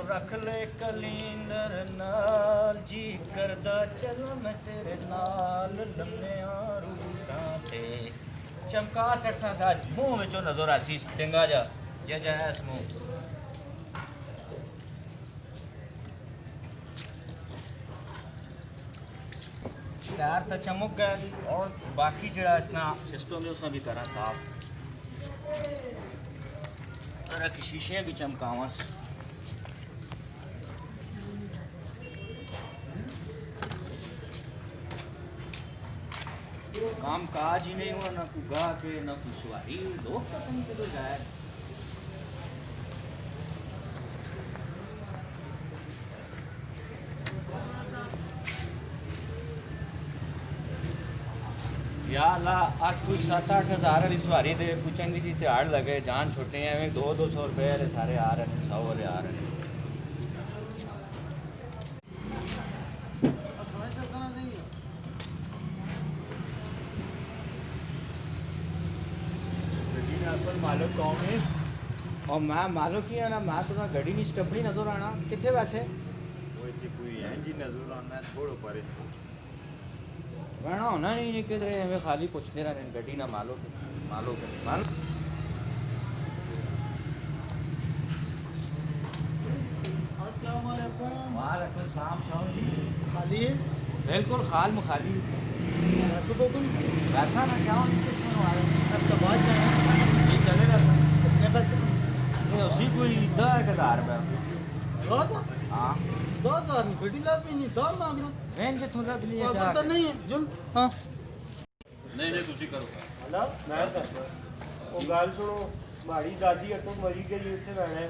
रख ले कलींदर नाल जी करदा चल मैं तेरे नाल लम्मिया रूटां ते चमका सटसा साज मुंह विचों नजर आसी टिंगा जा जैस मुंह टायर तो चमक गए और बाकी जरा इसना सिस्टम है उसमें भी करा साफ तरह की शीशे भी चमकावस काम काज ही नहीं हुआ ना कोई गा के ना कोई सवारी लोग पता नहीं किधर जाए या अल्लाह आज कोई 7-8 हज़ार वाली सवारी दे कोई चंगी जी त्याड़ लगे जान छुट्टे हैं 200-200 रुपये वाले सारे आ रहे हैं 100 वाले आ रहे हैं मालूम कौन है और मैं मालूम किया ना मैं तो ना गड्डी नहीं स्टपनी नजर आना कितने वैसे वो जी कोई इंजन नजर आना छोड़ो परे रहना होना नहीं किधर हमें खाली पूछते रहे गड्डी ना मालूम अस्सलाम वालेकुम वालेकुम सलाम शाह जी खाली है बिल्कुल खाल में खाली वैसे तो तुम वैसा ना क्या अब तो बात जाए चले रहता कितने पैसे ये उसी कोई 10,000 रुपये 2000 हाँ 2000 गड्डी ला भी नहीं दाम मांग रहा वैन जे थोड़ा भी लिए पागल तो नहीं है जुल हाँ नहीं ਤੁਸੀਂ ਕਰੋ ਹਨਾ ਮੈਂ ਦੱਸਦਾ ਉਹ ਗੱਲ ਸੁਣੋ ਮਾੜੀ ਦਾਦੀ ਅੱਟੋਂ ਮਰੀ ਗਈ ਉੱਥੇ ਰਹਿਣਾ ਹੈ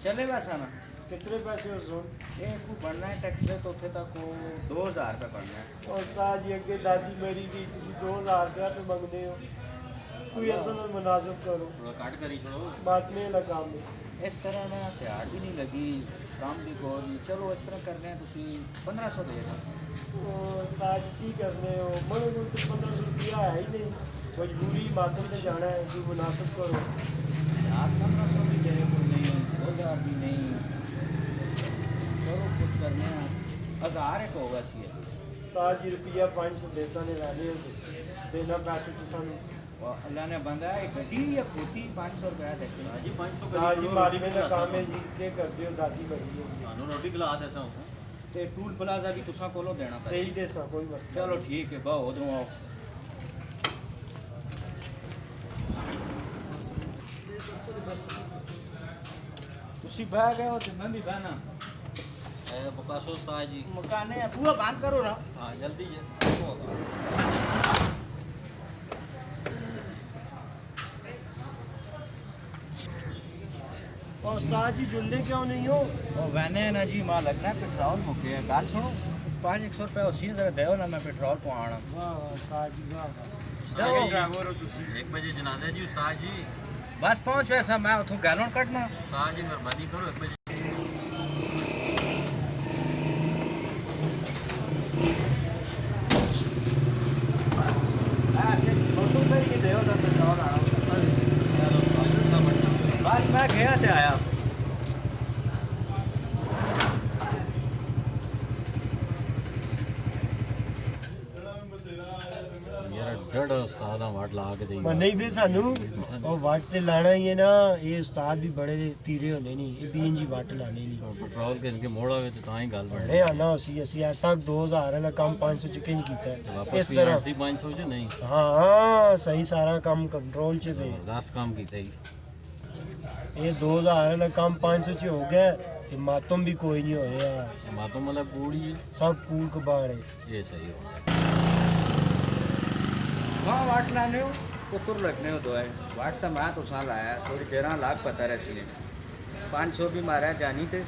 चले वैसा ना ਕਿਤਨੇ ਪੈਸੇ ਹੋ ਸੁਣ ये को बनना है टैक्स रे तो उठे तक 2,000 रुपये बनना है ਉਹ ਤਾਂ ਜੀ ਅੱਗੇ ਦਾਦੀ ਮਰੀ ਗਈ ਤੁਸੀਂ 2000 ਰੁਪਏ ਤੇ ਮੰਗਦੇ ਹੋ ਕੋਈ ਅਸਲ ਨਾਲ ਮੁਨਾਸਿਬ ਕਰੋ ਥੋੜਾ ਕੱਟ ਕਰੀ ਛੋੜੋ ਬਾਤਨੇ ਵਾਲਾ ਕੰਮ ਹੈ इस तरह ना त्याड़ भी नहीं लगी काम भी को नहीं चलो इस तरह करने हैं तुसी 1500 दे दो ਉਹ ਉਸਤਾਦ ਕੀ ਕਰਨੇ ਹੋ ਮਨ ਨੂੰ ਤੇ 1500 ਰੁਪਇਆ ਹੈ ਹੀ ਨਹੀਂ ਮਜਬੂਰੀ ਮਾਤਮ ਤੇ ਜਾਣਾ ਹੈ ਕੋਈ ਮੁਨਾਸਿਬ ਕਰੋ यार 1500 भी तेरे को नहीं 2,000 भी नहीं चलो कुछ करने हैं 1000 एक होगा सी ਉਸਤਾਦ ਜੀ ਰੁਪਇਆ 500 ਦੇਸਾਂ ਨੇ ਰਹਿਣੇ ਹੋ ਦੇਣਾ ਪੈਸੇ ਤੁਸੀਂ ਸਾਨੂੰ अल्लाह ने बंदा है गड्डी या खोती 500 रुपया देखो ਜੀ 500 ਉਸਤਾਦ ਜੀ ਕਰੀ ਮਾਲਵੇ ਦਾ ਕੰਮ ਹੈ ਜੀ ਕੀ ਕਰਦੇ ਹੋ ਦਾਦੀ ਮਰੀ ਹੈ ਤੁਹਾਨੂੰ ਰੋਟੀ ਖਿਲਾ ਦੇਸਾਂ ते टूल प्लाजा भी तुसा कोलो देना ਤੇ पड़े ਹੀ ਦੇਸਾਂ ਕੋਈ ਮਸਲਾ चलो ठीक है बहु उधरों आओ तुसी बह गए हो तो मैं भी बहना ਬਕਾਸੋ ਸਾਜ ਜੀ मकाने है पूरा बंद करो ना ਹਾਂ ਜਲਦੀ ਹੈ और उस्ताद जी जुल्ले क्यों नहीं हो और वैने है ना जी मां लगना है पेट्रोल मुके है गाल सुनो 500 रुपया उसी जरा देओ ना मैं पेट्रोल पवाना वाह उस्ताद जी वाह देओ ड्राइवर हो ਤੁਸੀਂ 1 ਵਜੇ ਜਨਾਜ਼ਾ ਜੀ ਉਸਤਾਦ ਜੀ बस पहुंच वैसा मैं उठूं गैलन कटना ਉਸਤਾਦ ਜੀ ਮਿਹਰਬਾਨੀ ਕਰੋ 1 ਵਜੇ फोटो पे ही देओ ना पेट्रोल आना बस मैं गया से आया ਯਾਰ ਡੜ ਉਸਤਾਦ ਆ ਵਾਟ ਲਾ ਕੇ ਦੇਈ ਨਹੀਂ ਵੀ ਸਾਨੂੰ ਉਹ ਵੱਟ ਤੇ ਲਾਣਾ ਹੀ ਹੈ ਨਾ ਇਹ ਉਸਤਾਦ ਵੀ ਬੜੇ ਤੀਰੇ ਹੁੰਦੇ ਨਹੀਂ ਇਹ ਬੀਨ ਜੀ ਵੱਟ ਲਾਣੀ ਨਹੀਂ ਪੈਟਰੋਲ ਕਿਨ ਕੇ ਮੋੜ ਆਵੇ ਤੇ ਤਾਂ ਹੀ ਗੱਲ ਬਣੇ ਬੜੇ ਆਣਾ ਅਸੀਂ ਅੱਜ ਤੱਕ 2000 ਵਾਲਾ ਕੰਮ 500 ਚ ਕਿੰਜ ਕੀਤਾ ਹੈ। ਵਾਪਸ ਇਸ ਵੀ ਤਰ੍ਹਾਂ ਆਂਸੀ 500 ਚ ਨਹੀਂ ਹਾਂ ਸਹੀ ਸਾਰਾ ਕੰਮ ਕੰਟਰੋਲ ਚ ਵੇ 10 ਕੰਮ ਕੀਤਾ ਜੀ ਇਹ 2000 ਵਾਲਾ ਕੰਮ 500 ਚ ਹੋ ਗਿਆ ਤੇ ਮਾਤਮ ਵੀ ਕੋਈ ਨਹੀਂ ਹੋਇਆ ਮਾਤੋਂ ਮਤਲਬ ਪੂੜੀ ਸਭ ਕੂਲ ਕਬਾੜੇ ਇਹ ਸਹੀ ਹੋ हाँ वाट लाने हो पुत्र रखने हो तो है वाट तो मैं तो साल आया थोड़ी देर लाग पता रहा 500 भी मारा जानी थे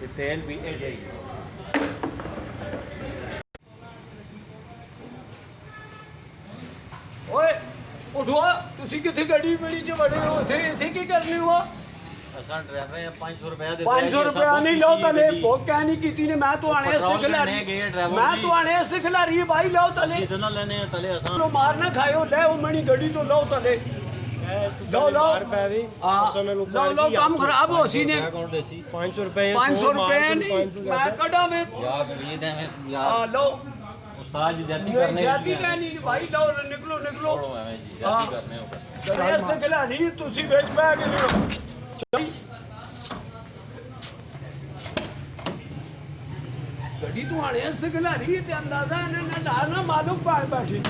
ते तेल भी ए जाइए ओए उठो तुसी किथे गड्डी मेरी च बड़े हो थे इथे की करनी हो ਅਸਾਂ ਡਰਾਈਵਰ ਆ 500 ਰੁਪਏ ਦੇ 500 रुपया नहीं लो तले भोग क्या नहीं की ने मैं तो आने से खिलाड़ी मैं तो आने से खिलाड़ी भाई लो तले ਇਤਨਾ ਲੈਨੇ ਆ ਤਲੇ ਅਸਾਂ लो मार ना खायो ले वो मनी गड्डी तो लो तले ਐ ਤੂੰ ਲਓ ਲਓ ਪੈਵੇ ਲਓ ਲਓ ਕੰਮ ਖਰਾਬ ਹੋ ਸੀ ਨੇ कौन देसी 500 रुपए 500 ਰੁਪਏ ਨਹੀਂ ਮੈਂ ਕੱਢਾਂ ਵੇ यार ये दे में ਆ यार ਲਓ उस्ताद जी जाती नहीं करने जाती कहनी भाई लो निकलो निकलो छोड़ो मैं जी हाँ। जाती करने हो बस गणेश ਤੇ ਖਿਲਾਣੀ ਤੁਸੀਂ ਵਿੱਚ ਬਹਿ ਕੇ ਲਿਓ ਗੱਡੀ ਤੂੰ ਆਣੇ ਇਸ ਤੇ ਖਿਲਾਣੀ ਤੇ ਅੰਦਾਜ਼ਾ ਇਹਨਾਂ ਨੇ ਨਾ ਮਾਲੂਮ ਪਾ ਬੈਠੀ